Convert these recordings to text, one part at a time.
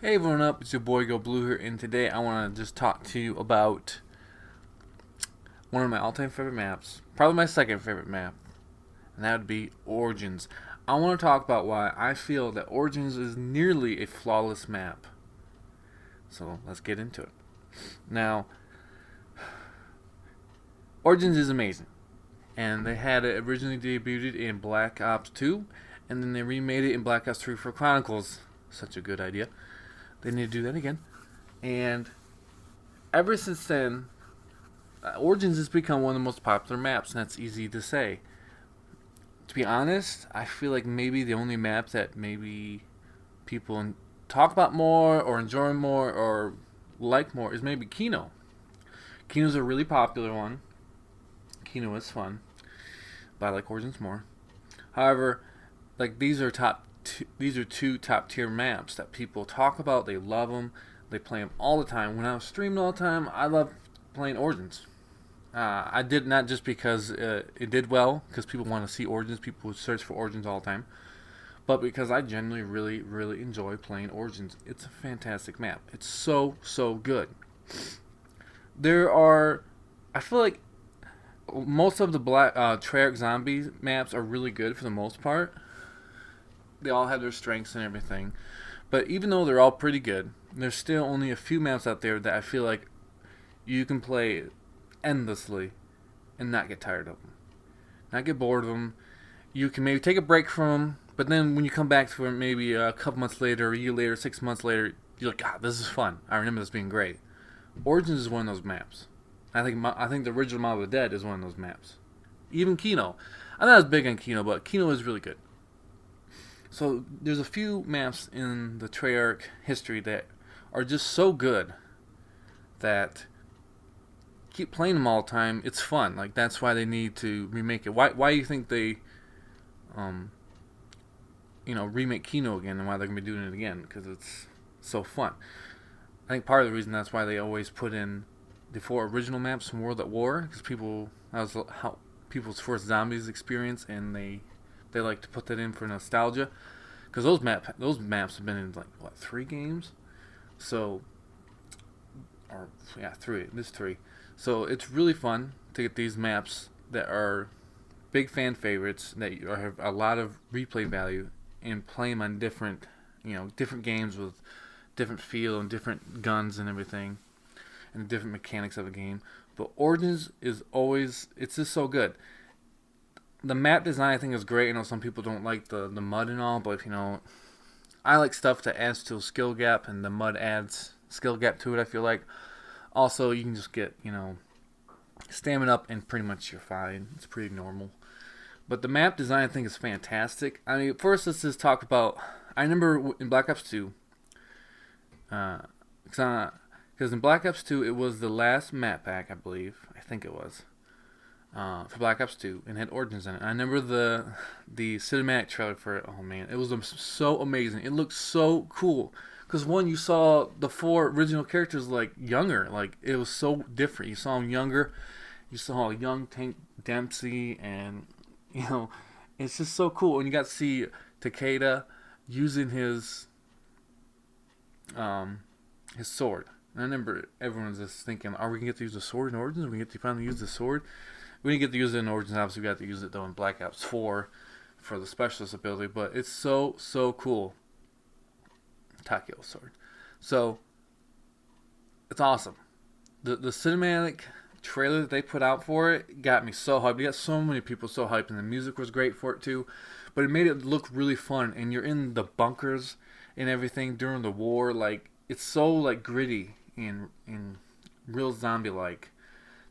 Hey everyone up, it's your boy Go Blue here, and today I want to just talk to you about one of my all-time favorite maps, probably my second favorite map, and that would be Origins. I want to talk about why I feel that Origins is nearly a flawless map. So let's get into it. Now, Origins is amazing, and they had it originally debuted in Black Ops 2, and then they remade it in Black Ops 3 for Chronicles. Such a good idea. They need to do that again. And ever since then, Origins has become one of the most popular maps, and that's easy to say. To be honest, I feel like maybe the only map that maybe people talk about more or enjoy more or like more is maybe Kino. Kino's a really popular one. Kino is fun, but I like Origins more. However, like these are two top tier maps that people talk about. They love them. They play them all the time. When I was streaming all the time, I love playing Origins. I did not just because it did well, because people want to see Origins. People would search for Origins all the time, but because I genuinely really enjoy playing Origins. It's a fantastic map. It's so good. There are, I feel like most of the Black Treyarch Zombies maps are really good for the most part. They all have their strengths and everything, but even though they're all pretty good, there's still only a few maps out there that I feel like you can play endlessly and not get tired of them, not get bored of them. You can maybe take a break from them, but then when you come back to it, maybe a couple months later, a year later, 6 months later, you're like, God, this is fun. I remember this being great. Origins is one of those maps. I think the original Model of the Dead is one of those maps. Even Kino. I'm not as big on Kino, but Kino is really good. So there's a few maps in the Treyarch history that are just so good that keep playing them all the time. It's fun. Like that's why they need to remake it. Why do you think they um remake Kino again, and why they're gonna be doing it again? Because it's so fun. I think part of the reason that's why they always put in the four original maps from World at War, because that was how people's first zombies experience, and they like to put that in for nostalgia. Because those maps have been in like what 3 games, so or yeah 3. This 3. So it's really fun to get these maps that are big fan favorites that have a lot of replay value and play them on different games with different feel and different guns and everything and different mechanics of a game. But Origins is always it's just so good. The map design I think is great. I know some people don't like the mud and all, but I like stuff that adds to a skill gap, and the mud adds skill gap to it. I feel like also you can just get stamina up and pretty much you're fine. It's pretty normal. But the map design I think is fantastic. I mean, first let's just talk about. I remember in Black Ops 2, because in Black Ops 2 it was the last map pack I believe. I think it was for Black Ops 2 and had Origins in it. I remember the cinematic trailer for it. Oh man, it was so amazing. It looked so cool. Because one, you saw the 4 original characters like younger. Like it was so different. You saw them younger. You saw a young Tank Dempsey, and you know, it's just so cool. And you got to see Takeda using his sword. And I remember everyone was just thinking, are we gonna get to use the sword in Origins? Are we gonna get to finally use the sword? We didn't get to use it in Origins. Obviously, we got to use it though in Black Ops 4 for the specialist ability. But it's so cool. Takeo sword. So it's awesome. The cinematic trailer that they put out for it got me so hyped. You got so many people so hyped, and the music was great for it too. But it made it look really fun, and you're in the bunkers and everything during the war. Like it's so like gritty and real zombie like.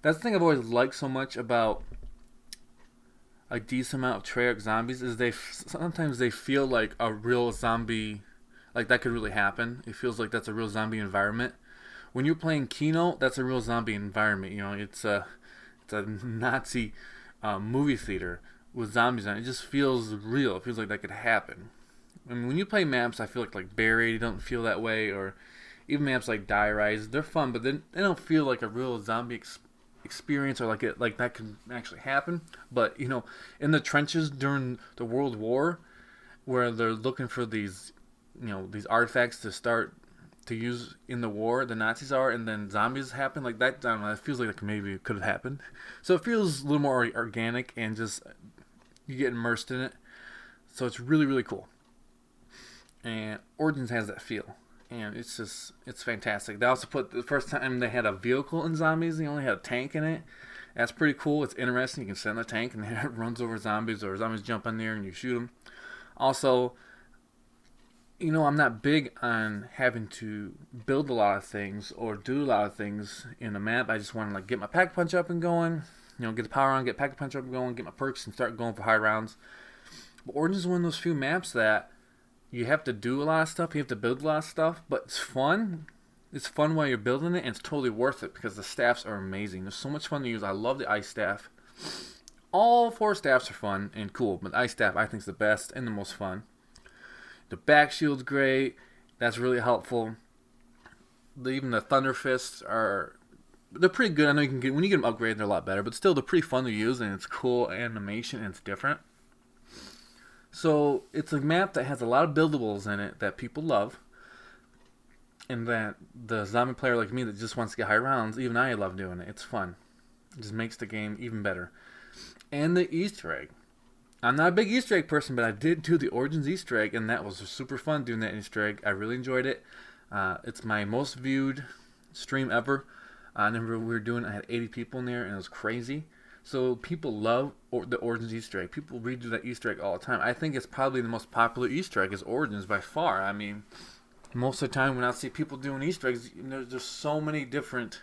That's the thing I've always liked so much about a decent amount of Treyarch zombies is sometimes they feel like a real zombie, like that could really happen. It feels like that's a real zombie environment. When you're playing Kino, that's a real zombie environment. It's a Nazi movie theater with zombies on it. It just feels real. It feels like that could happen. I mean, when you play maps, I feel like Buried, you don't feel that way, or even maps like Die Rise, they're fun, but they don't feel like a real zombie experience or like that can actually happen. But in the trenches during the World War, where they're looking for these artifacts to start to use in the war. The Nazis are, and then zombies happen like that. I don't know. It feels like maybe it could have happened. So it feels a little more organic and just you get immersed in it. So it's really really cool. And Origins has that feel, and it's fantastic. They also put the first time they had a vehicle in Zombies. They only had a tank in it. That's pretty cool. It's interesting. You can sit in the tank and it runs over zombies, or zombies jump in there and you shoot them. Also, I'm not big on having to build a lot of things or do a lot of things in a map. I just want to get my pack punch up and going. Get the power on, get pack punch up and going, get my perks, and start going for high rounds. But Origins is one of those few maps that you have to do a lot of stuff. You have to build a lot of stuff, but it's fun. It's fun while you're building it, and it's totally worth it because the staffs are amazing. They're so much fun to use. I love the ice staff. All 4 staffs are fun and cool, but the ice staff I think is the best and the most fun. The back shield's great. That's really helpful. Even the Thunder Fists they're pretty good. I know when you get them upgraded, they're a lot better, but still they're pretty fun to use, and it's cool animation and it's different. So it's a map that has a lot of buildables in it that people love, and that the zombie player like me that just wants to get high rounds, even I love doing it. It's fun. It just makes the game even better. And the Easter egg. I'm not a big Easter egg person, but I did do the Origins Easter egg, and that was super fun doing that Easter egg. I really enjoyed it. It's my most viewed stream ever. I remember we were doing it, I had 80 people in there, and it was crazy. So people love the Origins Easter egg. People redo that Easter egg all the time. I think it's probably the most popular Easter egg is Origins by far. I mean, most of the time when I see people doing Easter eggs, there's so many different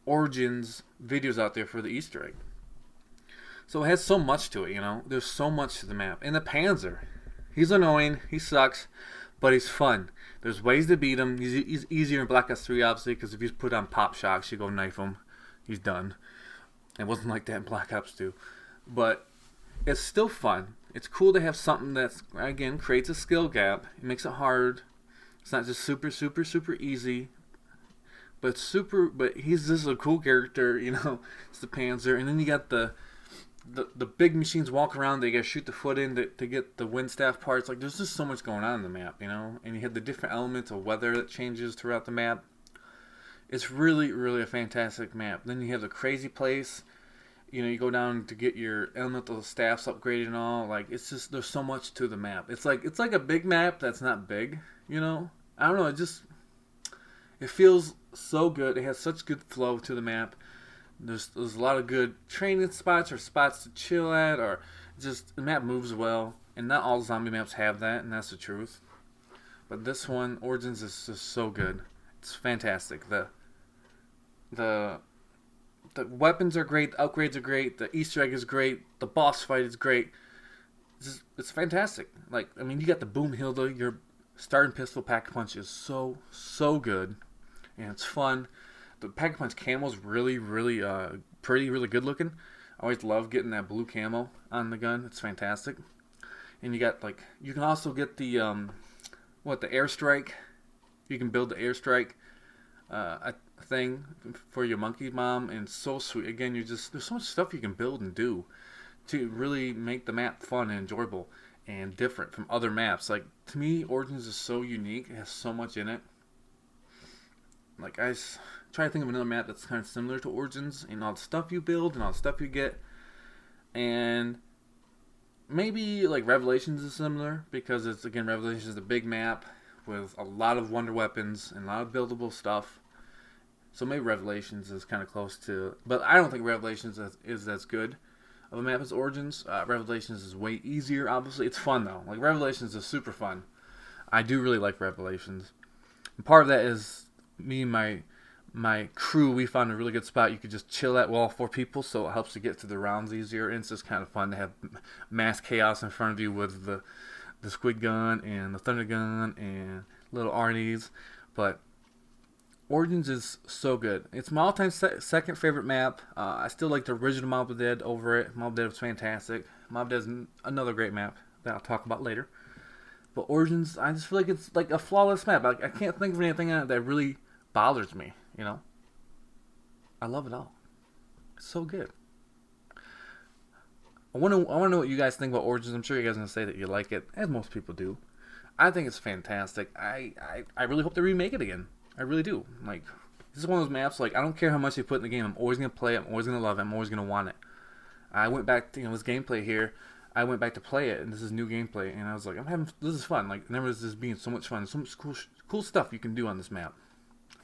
Origins videos out there for the Easter egg. So it has so much to it, There's so much to the map. And the Panzer, he's annoying, he sucks, but he's fun. There's ways to beat him. He's easier in Black Ops 3, obviously, because if you put on pop shocks, you go knife him, he's done. It wasn't like that in Black Ops 2. But it's still fun. It's cool to have something that, again, creates a skill gap. It makes it hard. It's not just super, super, super easy. But he's just a cool character, It's the Panzer. And then you got the big machines walk around. They gotta shoot the foot in to get the wind staff parts. Like, there's just so much going on in the map, And you have the different elements of weather that changes throughout the map. It's really, really a fantastic map. Then you have the crazy place. You go down to get your elemental staffs upgraded and all. Like, it's just, there's so much to the map. It's like a big map that's not big, I don't know. It feels so good. It has such good flow to the map. There's a lot of good training spots or spots to chill at, or just the map moves well. And not all zombie maps have that, and that's the truth. But this one, Origins, is just so good. It's fantastic. The weapons are great. The upgrades are great. The Easter egg is great. The boss fight is great. It's fantastic. You got the Boomhilda. Your starting pistol Pack-a-Punch is so good, and it's fun. The Pack-a-Punch camo is really, really pretty, really good looking. I always love getting that blue camo on the gun. It's fantastic. And you got you can also get the the airstrike. You can build the airstrike thing for your monkey bomb, and it's so sweet. Again, there's so much stuff you can build and do to really make the map fun and enjoyable and different from other maps. To me, Origins is so unique. It has so much in it. I try to think of another map that's kind of similar to Origins and all the stuff you build and all the stuff you get. And maybe Revelations is similar because Revelations is a big map with a lot of wonder weapons and a lot of buildable stuff. So maybe Revelations is kind of close to, but I don't think Revelations is as good of a map as Origins. Revelations is way easier. Obviously, it's fun though. Revelations is super fun. I do really like Revelations. And part of that is me and my crew. We found a really good spot you could just chill at with all 4 people, so it helps to get through the rounds easier. And it's just kind of fun to have mass chaos in front of you with the squid gun and the thunder gun and little Arnie's. But Origins is so good. It's my all-time second favorite map. I still like the original Mob of the Dead over it. Mob of the Dead was fantastic. Mob of the Dead is another great map that I'll talk about later. But Origins, I just feel like it's a flawless map. I can't think of anything in it that really bothers me, I love it all. It's so good. I want to know what you guys think about Origins. I'm sure you guys are going to say that you like it, as most people do. I think it's fantastic. I really hope they remake it again. I really do. Like, this is one of those maps, like, I don't care how much they put in the game, I'm always going to play it, I'm always going to love it, I'm always going to want it. I went back to, this gameplay here, I went back to play it, and this is new gameplay, and I was like, this is fun. Like, never this being so much fun, so much cool stuff you can do on this map.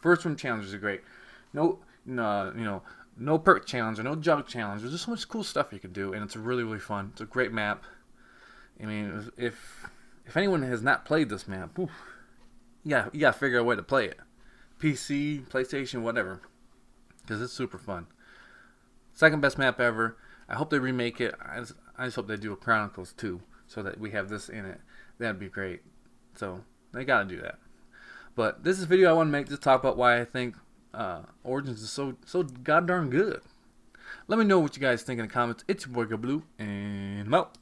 First room challenges are great. No perk challenge or no jug challenge. There's just so much cool stuff you can do, and it's really, really fun. It's a great map. I mean, if anyone has not played this map, you gotta figure out a way to play it. PC, PlayStation, whatever, because it's super fun. Second best map ever. I hope they remake it. I just hope they do a Chronicles 2 so that we have this in it. That'd be great. So they gotta do that. But this is a video I want to make to talk about why I think Origins is so goddamn good. Let me know what you guys think in the comments. It's your boy Blue, and I'm out.